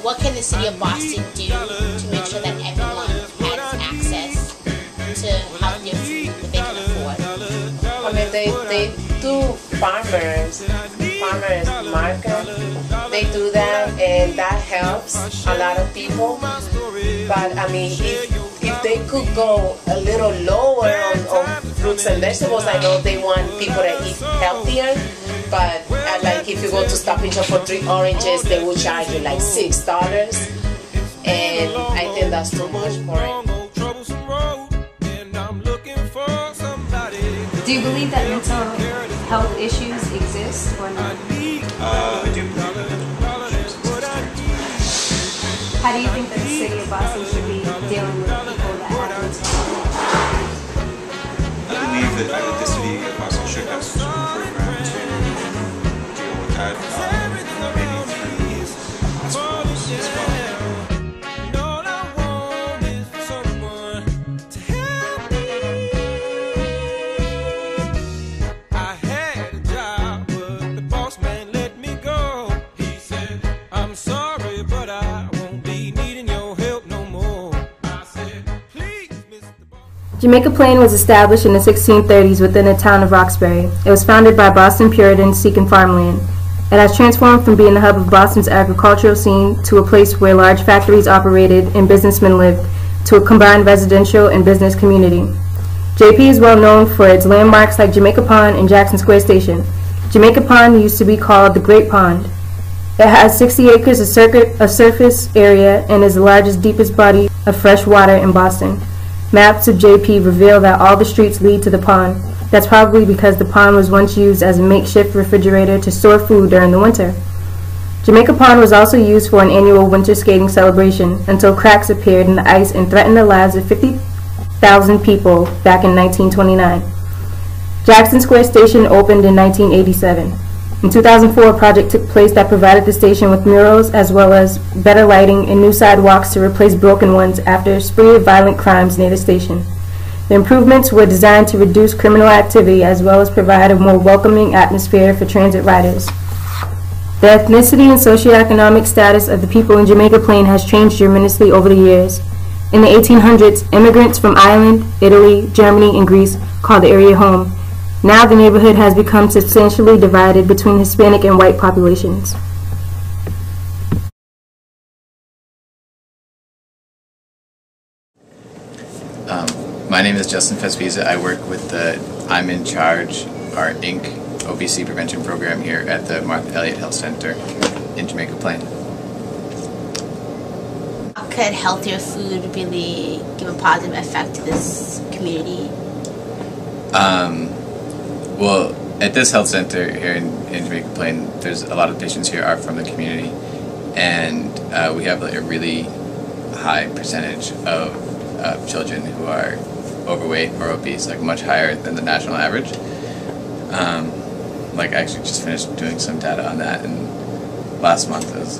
What can the city of Boston do to make sure that everyone has access to healthier food that they can afford? I mean, they do farmers market. They do that, and that helps a lot of people. But I mean, if they could go a little lower on fruits and vegetables, I know they want people to eat healthier. But like if you go to Stop and Shop for 3 oranges, they will charge you like $6, and I think that's too much for it. Do you believe that mental health issues exist or not? I do believe that mental health issues exist. How do you think that the city of Boston should be dealing with people that have mental health? I believe that the city of Boston should have some sort of program to deal with that, maybe through hospitals as well. Jamaica Plain was established in the 1630s within the town of Roxbury. It was founded by Boston Puritans seeking farmland. It has transformed from being the hub of Boston's agricultural scene to a place where large factories operated and businessmen lived, to a combined residential and business community. JP is well known for its landmarks like Jamaica Pond and Jackson Square Station. Jamaica Pond used to be called the Great Pond. It has 60 acres of surface area and is the largest, deepest body of fresh water in Boston. Maps of JP reveal that all the streets lead to the pond. That's probably because the pond was once used as a makeshift refrigerator to store food during the winter. Jamaica Pond was also used for an annual winter skating celebration until cracks appeared in the ice and threatened the lives of 50,000 people back in 1929. Jackson Square Station opened in 1987. In 2004, a project took place that provided the station with murals as well as better lighting and new sidewalks to replace broken ones after a spree of violent crimes near the station. The improvements were designed to reduce criminal activity as well as provide a more welcoming atmosphere for transit riders. The ethnicity and socioeconomic status of the people in Jamaica Plain has changed tremendously over the years. In the 1800s, immigrants from Ireland, Italy, Germany, and Greece called the area home. Now the neighborhood has become substantially divided between Hispanic and white populations. My name is Justin Fespisa. I work with the I'm in Charge, our Inc. obesity prevention program here at the Martha Elliott Health Center in Jamaica Plain. How could healthier food really give a positive effect to this community? Well, at this health center here in Jamaica Plain, there's a lot of patients here are from the community, and we have like a really high percentage of children who are overweight or obese, like much higher than the national average. Like I actually just finished doing some data on that, and last month it was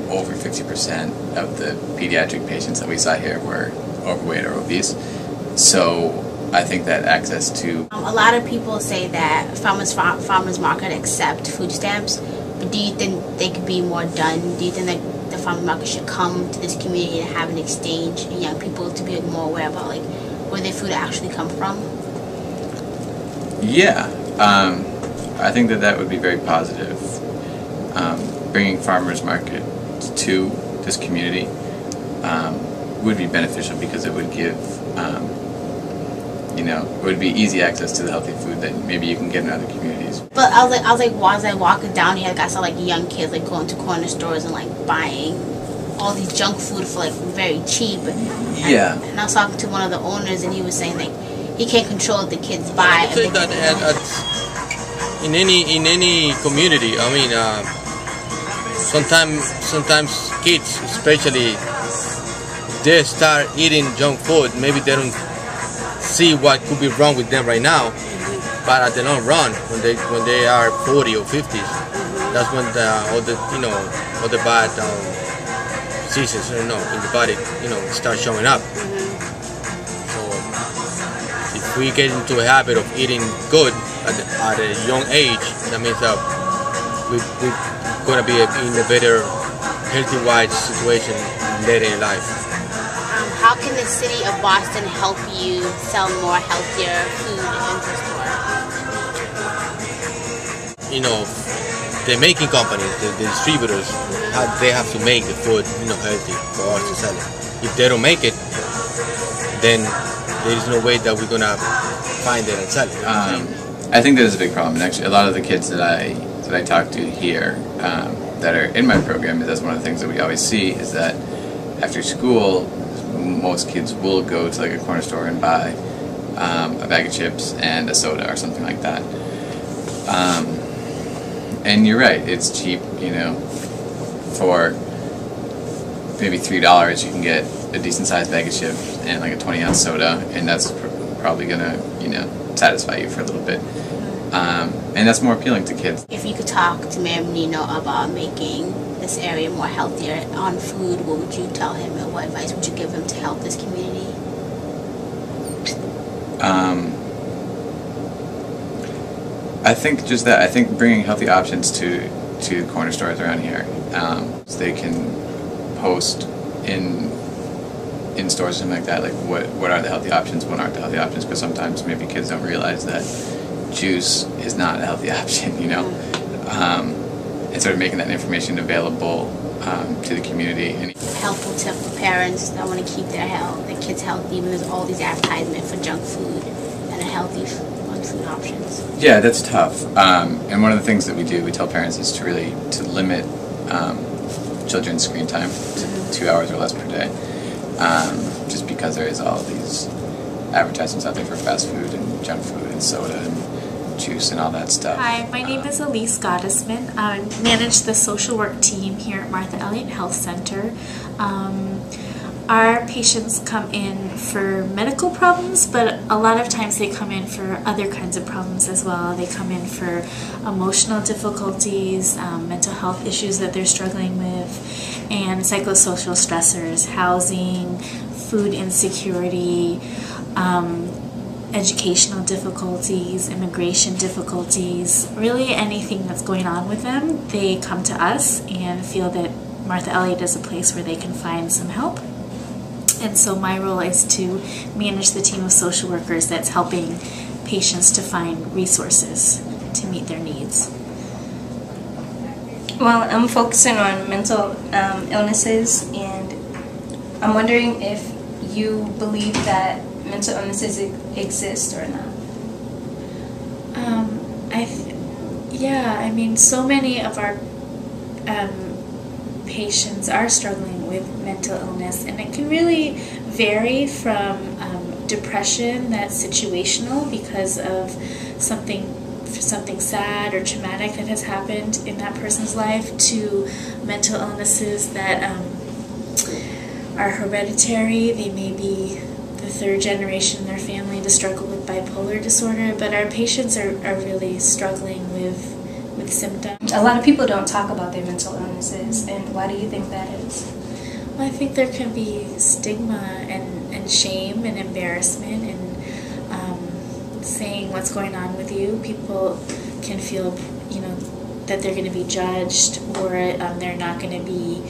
over 50% of the pediatric patients that we saw here were overweight or obese. So I think that access to... A lot of people say that farmers market accept food stamps, but do you think they could be more done? Do you think that the farmers market should come to this community and have an exchange and young people to be more aware about like where their food actually come from? Yeah, I think that would be very positive. Bringing farmers market to this community would be beneficial because it would give it would be easy access to the healthy food that maybe you can get in other communities. But I was walking down here, I saw like young kids like going to corner stores and like buying all these junk food for like very cheap. Yeah. And I was talking to one of the owners, and he was saying like he can't control what the kids buy. I think that in any community, I mean, sometimes kids, especially, they start eating junk food. Maybe they don't see what could be wrong with them right now, but at the long run, when they are 40 or 50s, that's when all the bad diseases in the body start showing up. So if we get into a habit of eating good at a young age, that means that we're going to be in a better healthy-wise situation later in life. How can the city of Boston help you sell more healthier food in the store? You know, the making companies, the distributors, they have to make the food, healthy for us to sell it. If they don't make it, then there is no way that we're gonna find it and sell it. I think that is a big problem. And actually, a lot of the kids that I talk to here that are in my program, that's one of the things that we always see is that after school, most kids will go to like a corner store and buy a bag of chips and a soda or something like that. And you're right, it's cheap, for maybe $3 you can get a decent sized bag of chips and like a 20-ounce soda, and that's probably gonna, satisfy you for a little bit. And that's more appealing to kids. If you could talk to Mayor Menino about making this area more healthier on food, what would you tell him and what advice would you give him to help this community? I think just that. I think bringing healthy options to corner stores around here. So they can post in stores or something like that, like what are the healthy options, what aren't the healthy options, because sometimes maybe kids don't realize that juice is not a healthy option, and sort of making that information available to the community. And helpful tip for parents that want to keep their kids healthy, even there's all these advertisements for junk food and unhealthy food options. Yeah, that's tough. And one of the things that we tell parents is to limit children's screen time to 2 hours or less per day. Just because there is all these advertisements out there for fast food and junk food and soda and juice and all that stuff. Hi, my name is Elise Gottesman. I manage the social work team here at Martha Elliott Health Center. Our patients come in for medical problems, but a lot of times they come in for other kinds of problems as well. They come in for emotional difficulties, mental health issues that they're struggling with, and psychosocial stressors, housing, food insecurity, educational difficulties, immigration difficulties, really anything that's going on with them. They come to us and feel that Martha Elliott is a place where they can find some help. And so my role is to manage the team of social workers that's helping patients to find resources to meet their needs. Well, I'm focusing on mental illnesses, and I'm wondering if you believe that mental illnesses exist or not. So many of our patients are struggling with mental illness, and it can really vary from depression that's situational because of something sad or traumatic that has happened in that person's life, to mental illnesses that are hereditary. They may be the third generation in their family to struggle with bipolar disorder, but our patients are really struggling with symptoms. A lot of people don't talk about their mental illnesses, and why do you think that is? Well, I think there can be stigma and shame and embarrassment and saying what's going on with you. People can feel, that they're going to be judged, or they're not going to be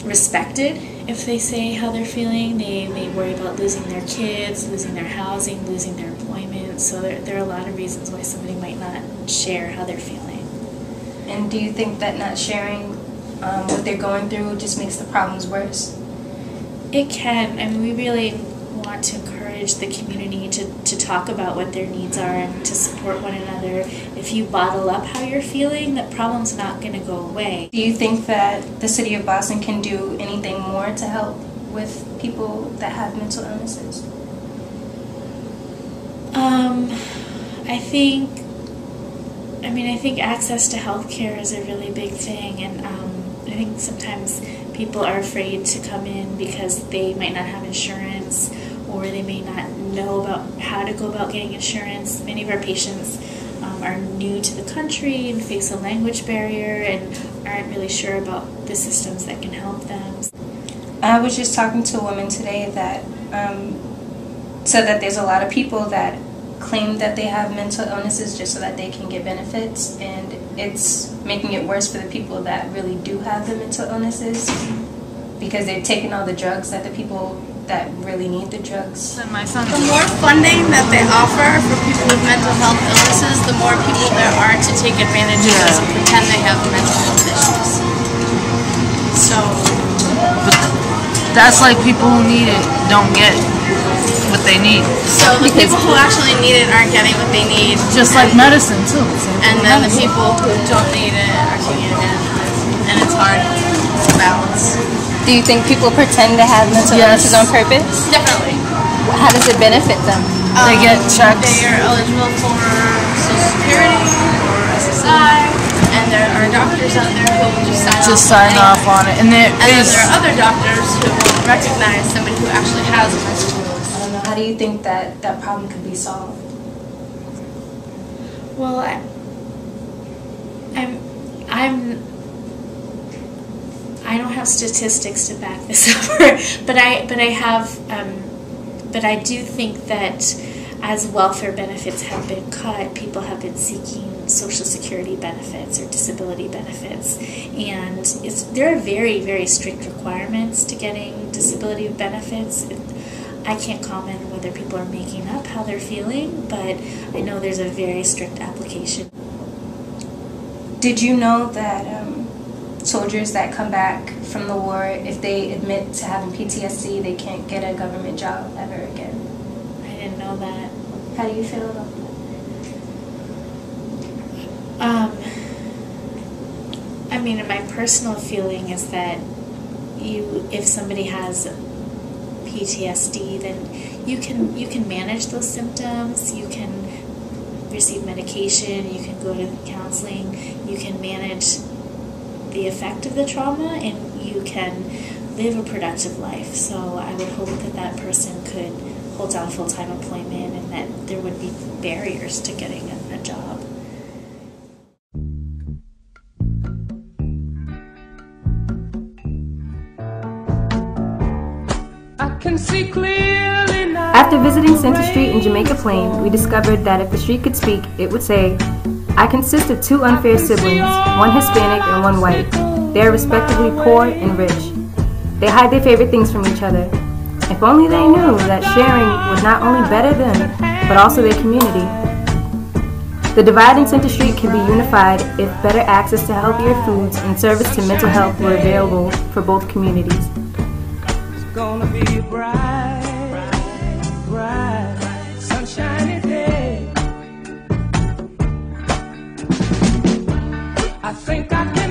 respected if they say how they're feeling. They may worry about losing their kids, losing their housing, losing their employment. So there are a lot of reasons why somebody might not share how they're feeling. And do you think that not sharing what they're going through just makes the problems worse? It can. We really want to encourage the community to talk about what their needs are and to support one another. If you bottle up how you're feeling, the problem's not going to go away. Do you think that the city of Boston can do anything more to help with people that have mental illnesses? I think access to health care is a really big thing, and I think sometimes people are afraid to come in because they might not have insurance, or they may not know about how to go about getting insurance. Many of our patients are new to the country and face a language barrier and aren't really sure about the systems that can help them. I was just talking to a woman today that so that there's a lot of people that claim that they have mental illnesses just so that they can get benefits, and it's making it worse for the people that really do have the mental illnesses because they've taken all the drugs that the people that really need the drugs. The more funding that they offer for people with mental health illnesses, the more people there are to take advantage of this and pretend they have mental health issues. So, but that's like people who need it don't get what they need. So the people who actually need it aren't getting what they need. Just like medicine too. And then the people who don't need it are taking advantage of it. And it's hard to balance. Do you think people pretend to have mental illnesses on purpose? Definitely. How does it benefit them? They get checks. They are eligible for Social Security or SSI, and there are doctors out there who will just sign off on it. And then there are other doctors who will recognize somebody who actually has a mental illness. I don't know. How do you think that problem could be solved? Well, I don't have statistics to back this up, but I do think that as welfare benefits have been cut, people have been seeking Social Security benefits or disability benefits, and there are very, very strict requirements to getting disability benefits. I can't comment on whether people are making up how they're feeling, but I know there's a very strict application. Did you know that soldiers that come back from the war, if they admit to having PTSD, they can't get a government job ever again? I didn't know that. How do you feel about that? I mean, my personal feeling is that if somebody has PTSD, then you can manage those symptoms. You can receive medication. You can go to counseling. You can manage the effect of the trauma, and you can live a productive life. So I would hope that that person could hold down full-time employment and that there would be barriers to getting a job. I can see clearly now. After visiting Center Street in Jamaica Plain, we discovered that if the street could speak, it would say, "I consist of two unfair siblings, one Hispanic and one white. They are respectively poor and rich. They hide their favorite things from each other. If only they knew that sharing would not only better them, but also their community." The divide in Center Street can be unified if better access to healthier foods and service to mental health were available for both communities. It's gonna be a bright, bright, sunshiny day. I think I can